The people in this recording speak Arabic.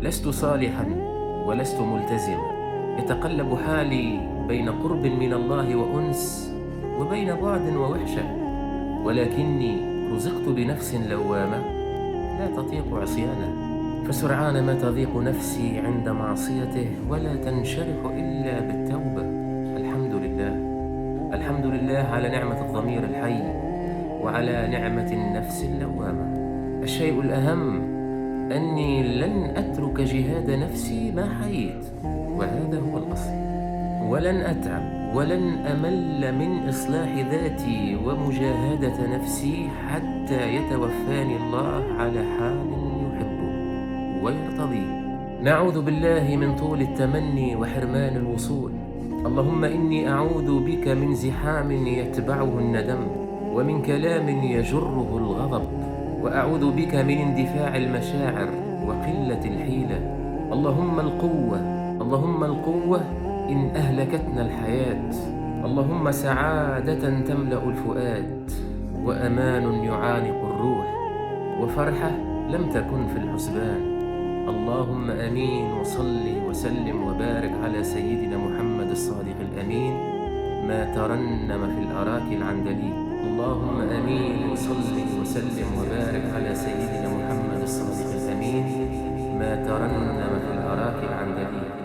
لست صالحا ولست ملتزما، يتقلب حالي بين قرب من الله وأنس وبين بعد ووحشة، ولكني رزقت بنفس لوامة لا تطيق عصيانه، فسرعان ما تضيق نفسي عند معصيته ولا تنشرح إلا بالتوبة. الحمد لله، الحمد لله على نعمة الضمير الحي وعلى نعمة النفس اللوامة. الشيء الأهم أني لن أترك جهاد نفسي ما حييت، وهذا هو الأصل، ولن أتعب ولن أمل من إصلاح ذاتي ومجاهدة نفسي حتى يتوفاني الله على حال يحبه ويرتضيه. نعوذ بالله من طول التمني وحرمان الوصول. اللهم إني أعوذ بك من زحام يتبعه الندم، ومن كلام يجره الغضب، وأعوذ بك من اندفاع المشاعر وقلة الحيلة. اللهم القوة، اللهم القوة إن أهلكتنا الحياة. اللهم سعادة تملأ الفؤاد، وأمان يعانق الروح، وفرحة لم تكن في الحسبان. اللهم آمين، وصل وسلم وبارك على سيدنا محمد الصادق الأمين ما ترنم في الأراك العندليب. اللهم آمين، وصل وسلم وبارك على سيدنا محمد الصادق الأمين ما ترنم في الأراك العندليب.